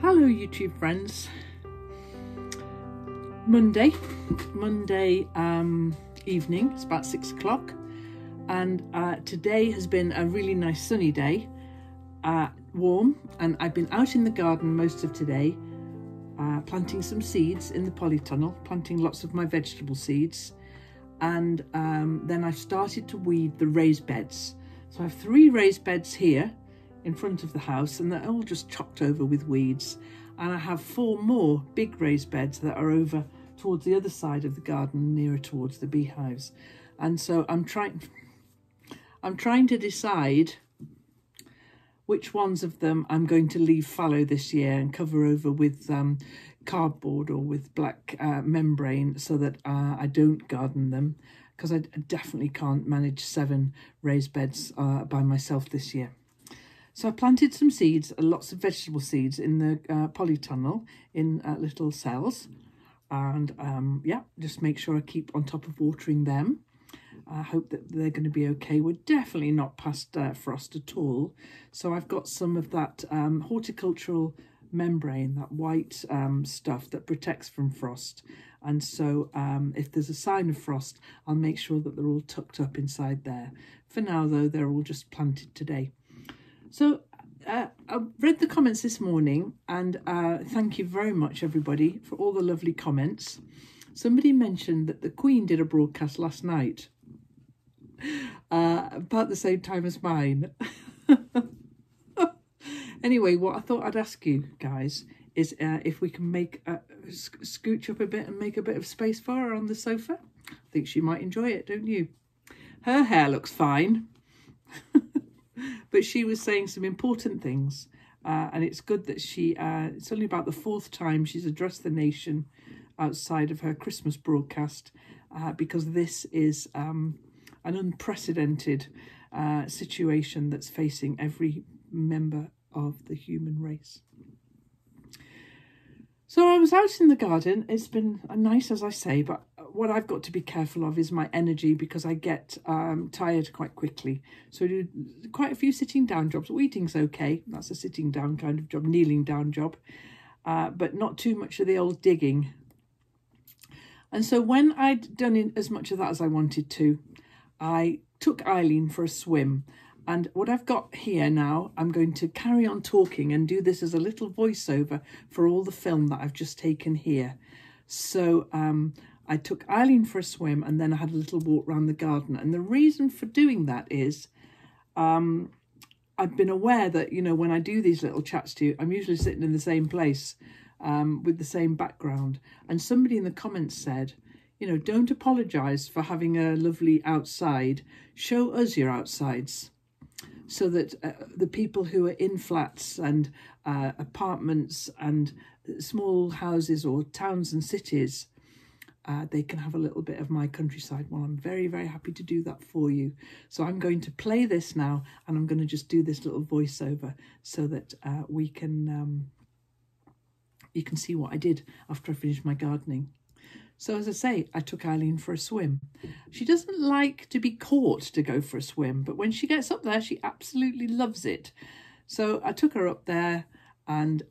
Hello YouTube friends. Monday evening, it's about 6 o'clock, and today has been a really nice sunny day, warm, and I've been out in the garden most of today, planting some seeds in the polytunnel, planting lots of my vegetable seeds, and then I've started to weed the raised beds. So I have 3 raised beds here in front of the house, and they're all just chocked over with weeds, and I have 4 more big raised beds that are over towards the other side of the garden, nearer towards the beehives. And so I'm trying to decide which ones of them I'm going to leave fallow this year and cover over with cardboard or with black membrane, so that I don't garden them, because I definitely can't manage 7 raised beds by myself this year. So I planted some seeds, lots of vegetable seeds, in the polytunnel in little cells, and yeah, just make sure I keep on top of watering them. I hope that they're going to be okay. We're definitely not past frost at all, so I've got some of that horticultural membrane, that white stuff that protects from frost, and so if there's a sign of frost, I'll make sure that they're all tucked up inside there. For now though, they're all just planted today. So I read the comments this morning, and thank you very much everybody for all the lovely comments. Somebody mentioned that the Queen did a broadcast last night about the same time as mine. Anyway, what I thought I'd ask you guys is if we can make scooch up a bit and make a bit of space for her on the sofa. I think she might enjoy it, don't you? Her hair looks fine. But she was saying some important things, and it's good that it's only about the 4th time she's addressed the nation outside of her Christmas broadcast, because this is an unprecedented situation that's facing every member of the human race. So I was out in the garden. It's been nice, as I say, but what I've got to be careful of is my energy, because I get tired quite quickly. So I do quite a few sitting down jobs. Weeding's okay. That's a sitting down kind of job, kneeling down job, but not too much of the old digging. And so when I'd done as much of that as I wanted to, I took Eileen for a swim. And what I've got here now, I'm going to carry on talking and do this as a little voiceover for all the film that I've just taken here. So I took Eileen for a swim, and then I had a little walk around the garden. And the reason for doing that is I've been aware that, you know, when I do these little chats to you, I'm usually sitting in the same place with the same background. And somebody in the comments said, you know, don't apologise for having a lovely outside. Show us your outsides, so that the people who are in flats and apartments and small houses or towns and cities, they can have a little bit of my countryside. Well, I'm very, very happy to do that for you. So I'm going to play this now, and I'm going to just do this little voiceover so that you can see what I did after I finished my gardening. So as I say, I took Eileen for a swim. She doesn't like to be caught to go for a swim, but when she gets up there, she absolutely loves it. So I took her up there, and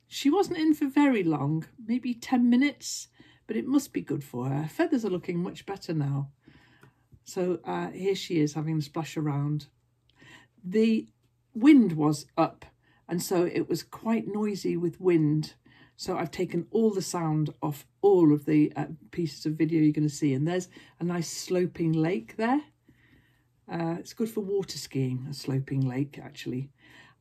she wasn't in for very long, maybe 10 minutes, but it must be good for her. Her feathers are looking much better now. So here she is having a splash around. The wind was up, and so it was quite noisy with wind. So I've taken all the sound off all of the pieces of video you're going to see. And there's a nice sloping lake there. It's good for water skiing, a sloping lake, actually.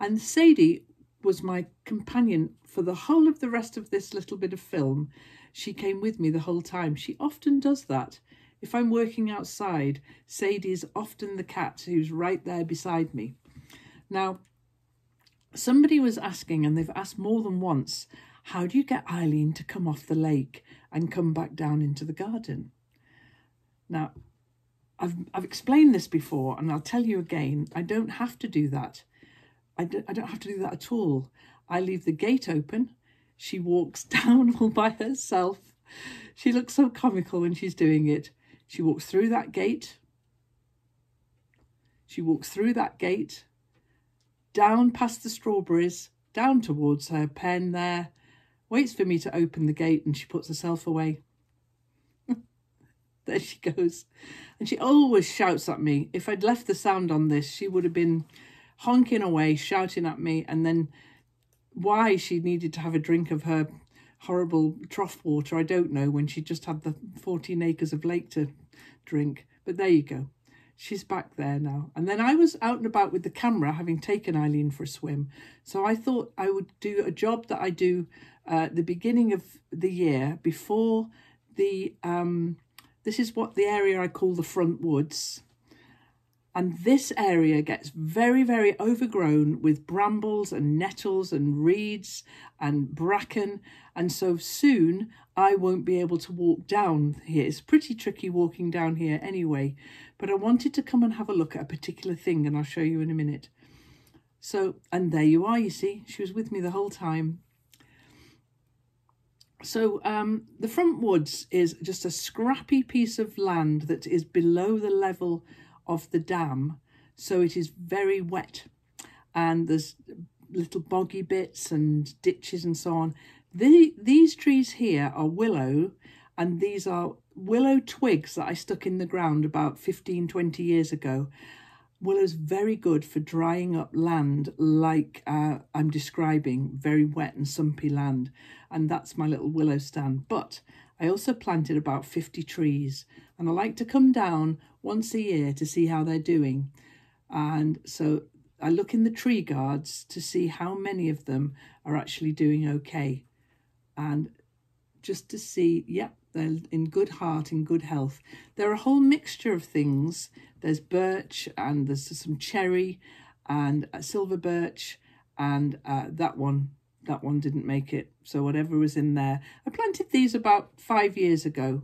And Sadie was my companion for the whole of the rest of this little bit of film. She came with me the whole time. She often does that. If I'm working outside, Sadie's often the cat who's right there beside me. Now, somebody was asking, and they've asked more than once, how do you get Eileen to come off the lake and come back down into the garden? Now, I've explained this before, and I'll tell you again, I don't have to do that. I don't have to do that at all. I leave the gate open. She walks down all by herself. She looks so comical when she's doing it. She walks through that gate. She walks through that gate, down past the strawberries, down towards her pen there, waits for me to open the gate, and she puts herself away. There she goes. And she always shouts at me. If I'd left the sound on this, she would have been honking away, shouting at me, and then why she needed to have a drink of her horrible trough water, I don't know, when she just had the 14 acres of lake to drink. But there you go. She's back there now. And then I was out and about with the camera, having taken Eileen for a swim. So I thought I would do a job that I do at the beginning of the year before the... this is what the area I call the front woods. And this area gets very, very overgrown with brambles and nettles and reeds and bracken. And so soon I won't be able to walk down here. It's pretty tricky walking down here anyway. But I wanted to come and have a look at a particular thing, and I'll show you in a minute. So, and there you are, you see. She was with me the whole time. So the front woods is just a scrappy piece of land that is below the level of the dam, so it is very wet, and there's little boggy bits and ditches and so on. These trees here are willow, and these are willow twigs that I stuck in the ground about 15-20 years ago. Willow's very good for drying up land like I'm describing, very wet and sumpy land, and that's my little willow stand. But I also planted about 50 trees, and I like to come down once a year to see how they're doing. And so I look in the tree guards to see how many of them are actually doing okay. And just to see, yep, they're in good heart, in good health. They're a whole mixture of things. There's birch, and there's some cherry and silver birch, and that one didn't make it. So whatever was in there. I planted these about 5 years ago.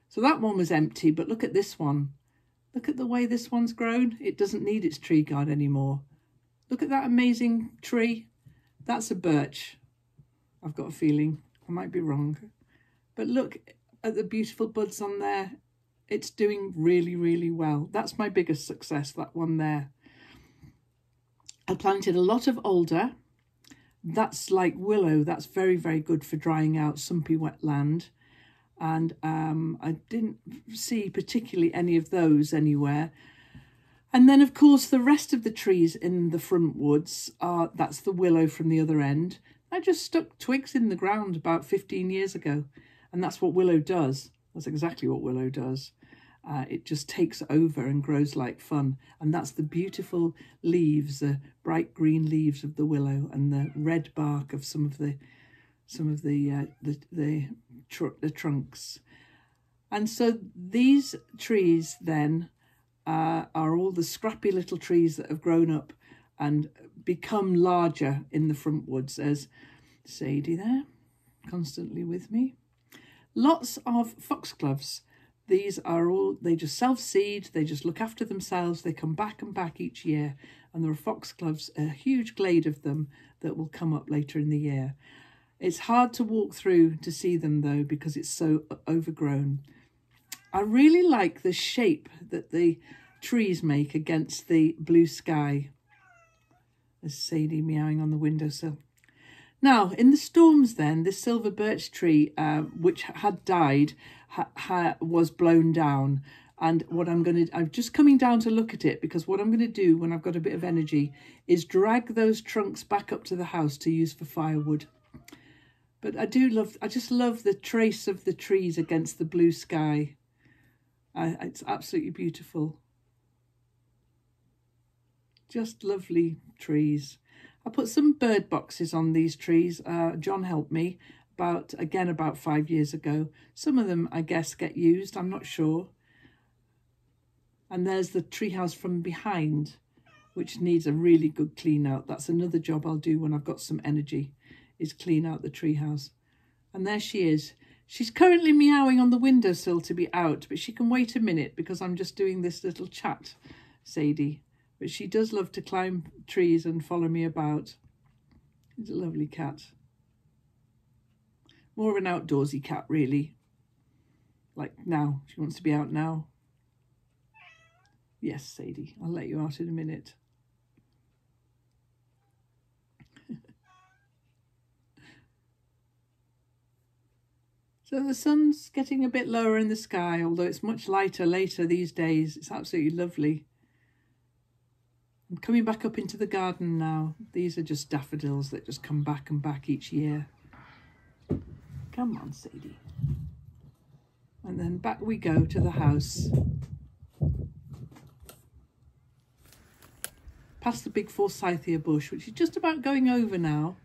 So that one was empty, but look at this one. Look at the way this one's grown. It doesn't need its tree guard anymore. Look at that amazing tree. That's a birch. I've got a feeling. I might be wrong. But look at the beautiful buds on there. It's doing really, really well. That's my biggest success, that one there. I planted a lot of alder. That's like willow. That's very, very good for drying out sumpy wet land. And I didn't see particularly any of those anywhere. And then, of course, the rest of the trees in the front woods that's the willow from the other end. I just stuck twigs in the ground about 15 years ago. And that's what willow does. That's exactly what willow does. It just takes over and grows like fun. And that's the beautiful leaves, the bright green leaves of the willow, and the red bark of some of the trunks. And so these trees then are all the scrappy little trees that have grown up and become larger in the front woods. There's Sadie there, constantly with me. Lots of foxgloves. These are all, they just self-seed, they just look after themselves, they come back and back each year, and there are foxgloves, a huge glade of them that will come up later in the year. It's hard to walk through to see them though, because it's so overgrown. I really like the shape that the trees make against the blue sky. There's Sadie meowing on the windowsill. Now, in the storms then, this silver birch tree, which had died, was blown down. And what I'm just coming down to look at it, because what I'm going to do when I've got a bit of energy is drag those trunks back up to the house to use for firewood. But I just love the trace of the trees against the blue sky. It's absolutely beautiful. Just lovely trees. I put some bird boxes on these trees. John helped me about 5 years ago. Some of them, I guess, get used. I'm not sure. And there's the treehouse from behind, which needs a really good clean out. That's another job I'll do when I've got some energy, is clean out the treehouse. And there she is. She's currently meowing on the windowsill to be out, but she can wait a minute because I'm just doing this little chat, Sadie. But she does love to climb trees and follow me about. She's a lovely cat. More of an outdoorsy cat, really. Like now. She wants to be out now. Yes, Sadie. I'll let you out in a minute. So the sun's getting a bit lower in the sky, although it's much lighter later these days. It's absolutely lovely. I'm coming back up into the garden now. These are just daffodils that just come back and back each year. Come on, Sadie. And then back we go to the house. Past the big forsythia bush, which is just about going over now.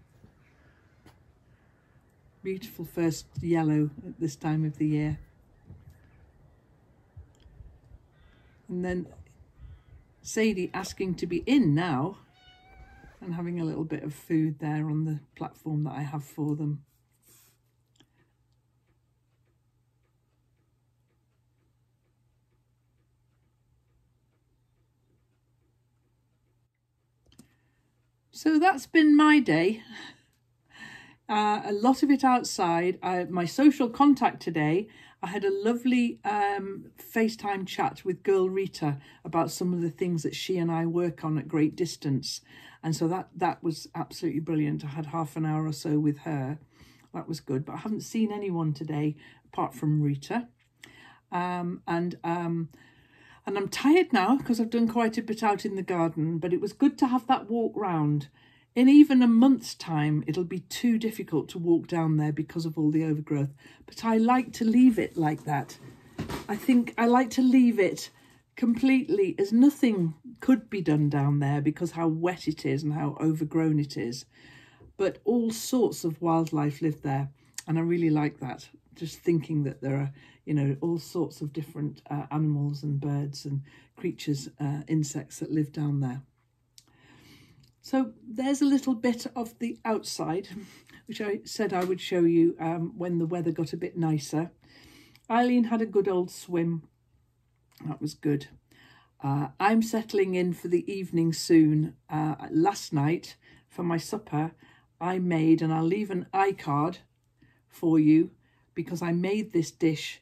Beautiful first yellow at this time of the year. And then Sadie asking to be in now and having a little bit of food there on the platform that I have for them. So that's been my day. A lot of it outside. My social contact today, I had a lovely FaceTime chat with girl Rita about some of the things that she and I work on at great distance. And so that was absolutely brilliant. I had half an hour or so with her. That was good. But I haven't seen anyone today apart from Rita. And I'm tired now because I've done quite a bit out in the garden. But it was good to have that walk round. In even a month's time, it'll be too difficult to walk down there because of all the overgrowth. But I like to leave it like that. I think I like to leave it completely as nothing could be done down there because how wet it is and how overgrown it is. But all sorts of wildlife live there. And I really like that. Just thinking that there are, you know, all sorts of different animals and birds and creatures, insects that live down there. So there's a little bit of the outside, which I said I would show you when the weather got a bit nicer. Eileen had a good old swim. That was good. I'm settling in for the evening soon. Last night for my supper, I made, and I'll leave an iCard for you because I made this dish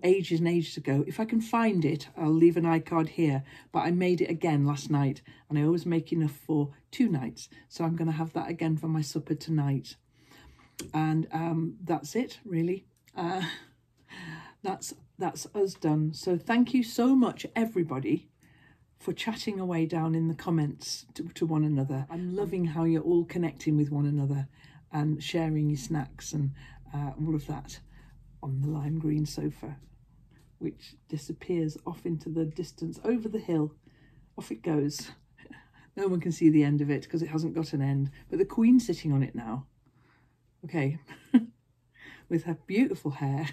ages and ages ago. If I can find it, I'll leave an iCard here. But I made it again last night, and I always make enough for 2 nights. So I'm going to have that again for my supper tonight. And that's it, really. That's us done. So thank you so much, everybody, for chatting away down in the comments to one another. I'm loving how you're all connecting with one another and sharing your snacks and all of that on the lime green sofa, which disappears off into the distance over the hill. Off it goes. No one can see the end of it because it hasn't got an end, but the Queen's sitting on it now. Okay. With her beautiful hair.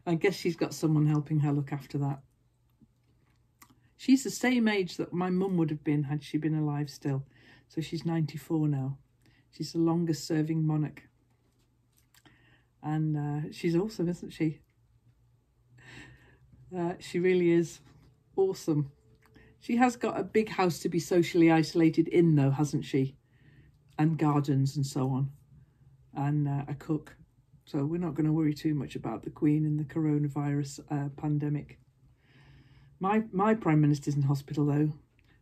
I guess she's got someone helping her look after that. She's the same age that my mum would have been had she been alive still. So she's 94 now. She's the longest serving monarch. And she's awesome, isn't she? She really is awesome. She has got a big house to be socially isolated in, though, hasn't she? And gardens and so on. And a cook. So we're not going to worry too much about the Queen and the coronavirus pandemic. My Prime Minister's in hospital, though.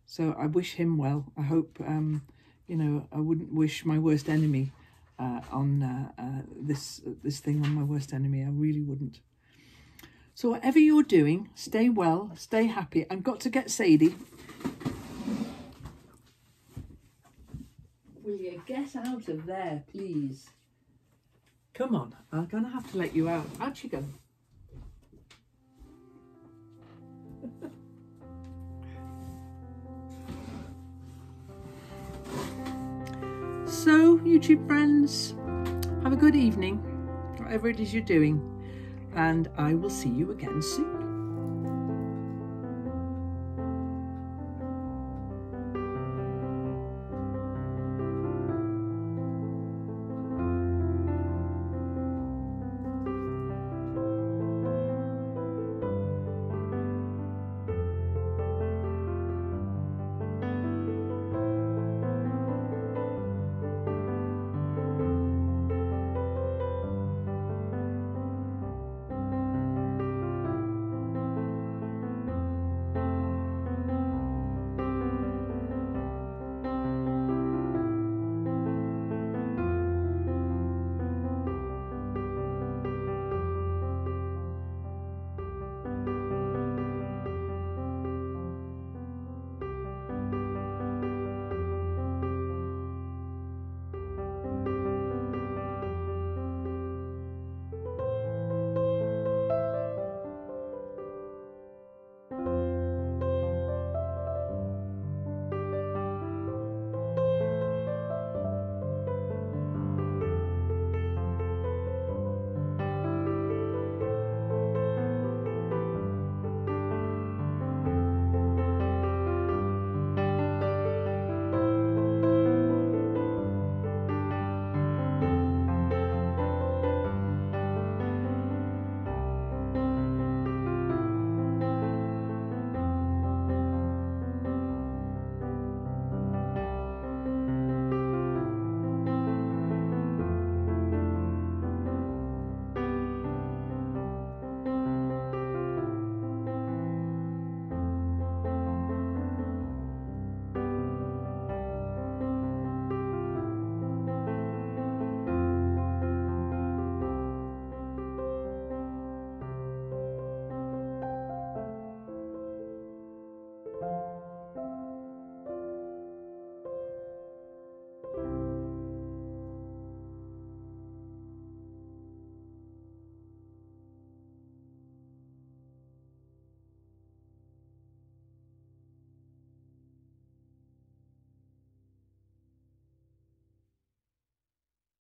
So I wish him well. I hope, you know, I wouldn't wish my worst enemy on this thing on my worst enemy. I really wouldn't. So whatever you're doing, stay well, stay happy. I've got to get Sadie. Will you get out of there, please? Come on, I'm going to have to let you out. Out you go. So, YouTube friends, have a good evening, whatever it is you're doing, and I will see you again soon.